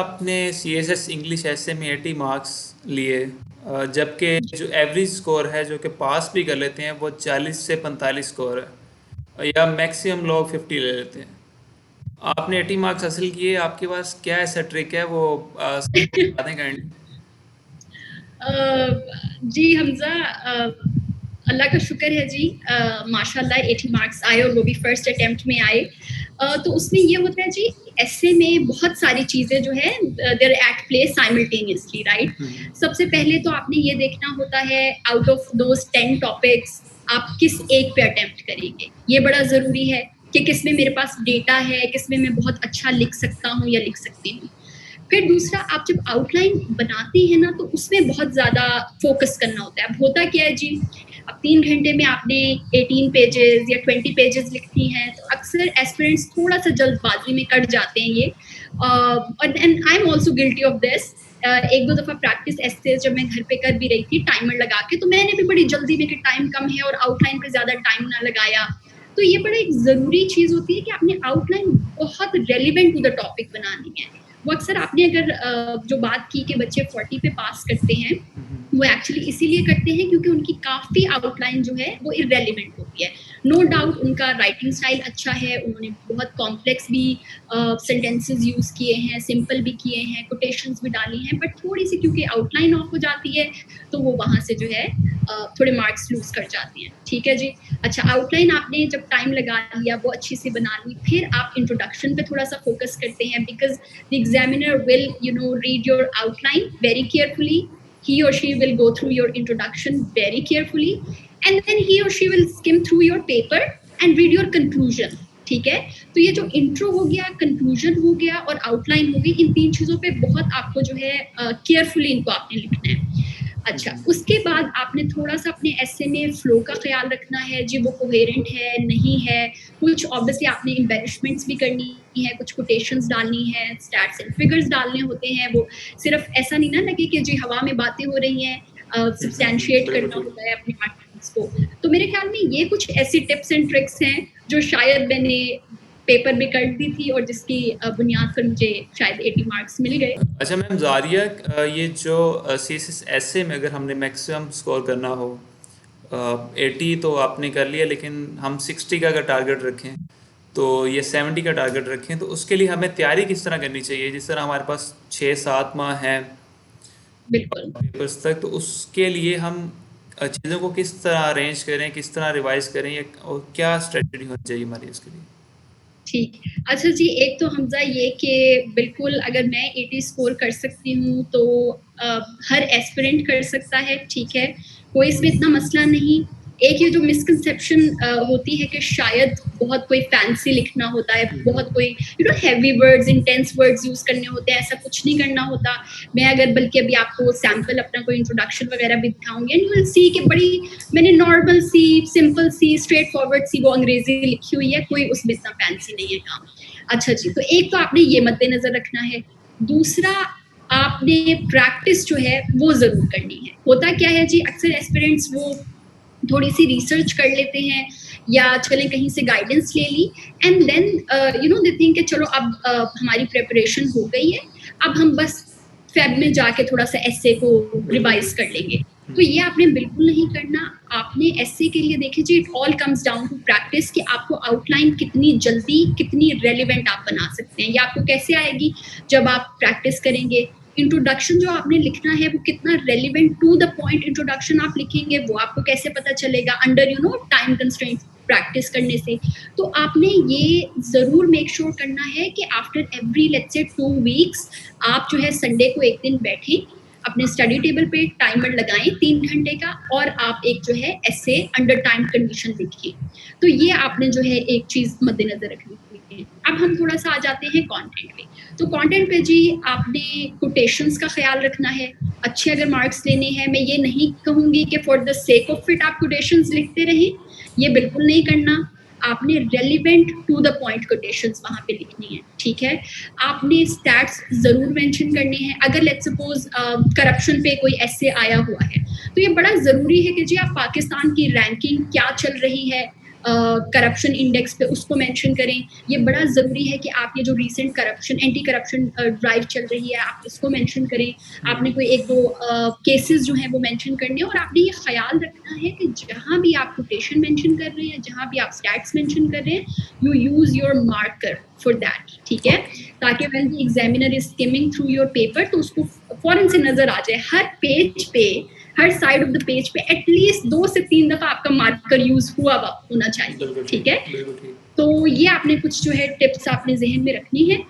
आपने CSS English ऐसे में 80 मार्क्स लिए, जबकि जो एवरेज स्कोर है जो कि पास भी कर लेते हैं वो 40 से 45 स्कोर है, या मैक्सिमम लोग 50 ले लेते हैं। आपने 80 मार्क्स हासिल किए, आपके पास क्या ऐसा ट्रिक है वो बता दें काइंडली। जी हमजा, अल्लाह का शुक्र है जी। माशाल्लाह 80 मार्क्स आए और वो भी फर्स्ट अटेम्प्ट में आए। तो उसमें ये होता है जी, ऐसे में बहुत सारी चीज़ें जो है there at play simultaneously, right. सबसे पहले तो आपने ये देखना होता है आउट ऑफ दोज 10 टॉपिक्स आप किस एक पे अटेम्प्ट करेंगे। ये बड़ा ज़रूरी है कि किस में मेरे पास डेटा है, किस में मैं बहुत अच्छा लिख सकता हूँ या लिख सकती हूँ। फिर दूसरा, आप जब आउटलाइन बनाती हैं ना तो उसमें बहुत ज़्यादा फोकस करना होता है। अब होता क्या है जी, अब 3 घंटे में आपने 18 पेजेस या 20 पेजेस लिखती हैं, तो अक्सर एस्पिरेंट्स थोड़ा सा जल्दबाजी में कट जाते हैं ये। And I am also guilty of this. एक दो दफ़ा प्रैक्टिस एस्सेज जब मैं घर पे कर भी रही थी टाइमर लगा के, तो मैंने भी बड़ी जल्दी में कि टाइम कम है और आउटलाइन पे ज़्यादा टाइम ना लगाया। तो ये बड़ा एक ज़रूरी चीज़ होती है कि आपने आउटलाइन बहुत रेलिवेंट टू द टॉपिक बनानी है। वो अक्सर आपने अगर जो बात की कि बच्चे 40 पे पास करते हैं, वो एक्चुअली इसीलिए करते हैं क्योंकि उनकी काफ़ी आउटलाइन जो है वो इररेलेवेंट होती है। नो डाउट उनका राइटिंग स्टाइल अच्छा है, उन्होंने बहुत कॉम्प्लेक्स भी सेंटेंसेस यूज़ किए हैं, सिंपल भी किए हैं, कोटेशंस भी डाली हैं, बट थोड़ी सी क्योंकि आउटलाइन ऑफ हो जाती है तो वो वहाँ से जो है थोड़े मार्क्स लूज़ कर जाती हैं। ठीक है जी। अच्छा, आउटलाइन आपने जब टाइम लगा लिया, वो अच्छी से बना ली, फिर आप इंट्रोडक्शन पे थोड़ा सा फोकस करते हैं, because the examiner will read your outline very carefully. He or she will go through your introduction very carefully, and then he or she will skim through your paper and read your conclusion. ठीक है। तो ये जो intro हो गया, conclusion हो गया और आउटलाइन हो गई, इन 3 चीज़ों पे बहुत आपको जो है केयरफुली इनको आपने लिखना है। अच्छा, उसके बाद आपने थोड़ा-सा अपने एसे में फ्लो का ख्याल रखना है जी, वो कोहेरेंट है, नहीं है। कुछ ऑब्वियसली आपने एम्बेलिशमेंट्स भी करनी है, कुछ कोटेशंस डालनी है, स्टैट्स एंड फिगर्स डालने होते हैं। वो सिर्फ ऐसा नहीं ना लगे कि जी हवा में बातें हो रही हैं, सब्सटैंशिएट करना होता है अपने आर्टिकल्स को। तो मेरे ख्याल में ये कुछ ऐसी टिप्स एंड ट्रिक्स हैं जो शायद मैंने पेपर में कर दी थी और जिसकी बुनियाद पर मुझे शायद 80 मार्क्स मिल गए। अच्छा मैम जारिया, ये जो सीएसएस ऐसे में अगर हमने मैक्सिमम स्कोर करना हो, 80 तो आपने कर लिया, लेकिन हम 60 का अगर टारगेट रखें तो ये 70 का टारगेट रखें, तो उसके लिए हमें तैयारी किस तरह करनी चाहिए? जिस तरह हमारे पास 6-7 माह हैं बिल्कुल। पेपर्स तक, तो उसके लिए हम चीज़ों को किस तरह अरेंज करें, किस तरह रिवाइज करें, और क्या स्ट्रेटजी होनी चाहिए हमारी उसके लिए? ठीक। अच्छा जी, एक तो हमजा ये कि बिल्कुल अगर मैं 80 स्कोर कर सकती हूँ तो हर एस्पिरेंट कर सकता है, ठीक है, कोई इसमें इतना मसला नहीं। एक ये जो मिसकंसेप्शन होती है कि शायद बहुत कोई फैंसी लिखना होता है, बहुत कोई heavy words, intense words use करने होते हैं, ऐसा कुछ नहीं करना होता। मैं अगर बल्कि अभी आपको सैंपल अपना कोई इंट्रोडक्शन वगैरह भी दिखाऊंगी, एंड यू विल सी कि बड़ी मैंने नॉर्मल सी, सिंपल सी, स्ट्रेट फॉरवर्ड सी वो अंग्रेजी लिखी हुई है, कोई उसमें इतना फैंसी नहीं है काम। अच्छा जी, तो एक तो आपने ये मद्देनजर रखना है। दूसरा, आपने प्रैक्टिस जो है वो जरूर करनी है। होता क्या है जी, अक्सर एस्पिरेंट्स वो थोड़ी सी रिसर्च कर लेते हैं या चलें कहीं से गाइडेंस ले ली, एंड देन दे थिंक कि चलो अब हमारी प्रिपरेशन हो गई है, अब हम बस फेब में जाके थोड़ा सा एस्से को रिवाइज कर लेंगे। तो ये आपने बिल्कुल नहीं करना। आपने एस्से के लिए देखिए जी, it all comes down to practice कि आपको आउटलाइन कितनी जल्दी, कितनी रेलिवेंट आप बना सकते हैं। ये आपको कैसे आएगी? जब आप प्रैक्टिस करेंगे। इंट्रोडक्शन जो आपने लिखना है वो कितना relevant to the point introduction आप लिखेंगे, वो आपको कैसे पता चलेगा अंडर टाइम कंस्ट्रेंट प्रैक्टिस करने से। तो आपने ये जरूर मेक श्योर करना है कि after every let's say 2 weeks आप जो है संडे को एक दिन बैठें, अपने स्टडी टेबल पे टाइमर लगाएं 3 घंटे का, और आप एक जो है ऐसे अंडर टाइम कंडीशन लिखिए। तो ये आपने जो है एक चीज मद्देनजर रखनी है। अब हम थोड़ा सा आ जाते हैं कंटेंट पे। तो कंटेंट पे जी आपने कोटेशंस का ख्याल रखना है। अच्छे अगर मार्क्स लेने हैं, मैं ये नहीं कहूंगी कि for the sake of it आप कोटेशंस लिखते रहें, ये बिल्कुल नहीं करना। आपने relevant to the point quotations वहां पे लिखनी है, ठीक है। आपने स्टैट्स जरूर मेंशन करने हैं। अगर लेट्स सपोज करप्शन पे कोई ऐसे आया हुआ है, तो ये बड़ा जरूरी है कि जी आप पाकिस्तान की रैंकिंग क्या चल रही है, करप्शन इंडेक्स पे उसको मेंशन करें। ये बड़ा ज़रूरी है कि आप ये जो recent corruption anti corruption drive चल रही है, आप इसको मेंशन करें। आपने कोई 1-2 केसेस जो हैं वो मेंशन करने हैं और आपने ये ख़्याल रखना है कि जहाँ भी आप कोटेशन मेंशन कर रहे हैं, जहाँ भी आप स्टैट्स मेंशन कर रहे हैं, you use your marker for that, ठीक है? ताकि when the examiner is skimming through your paper तो उसको फौरन से नजर आ जाए। हर पेज पे, हर साइड ऑफ द पेज पे एटलीस्ट 2 से 3 दफा आपका मार्कर यूज हुआ होना चाहिए, ठीक है? तो ये आपने कुछ जो है टिप्स आपने जहन में रखनी है।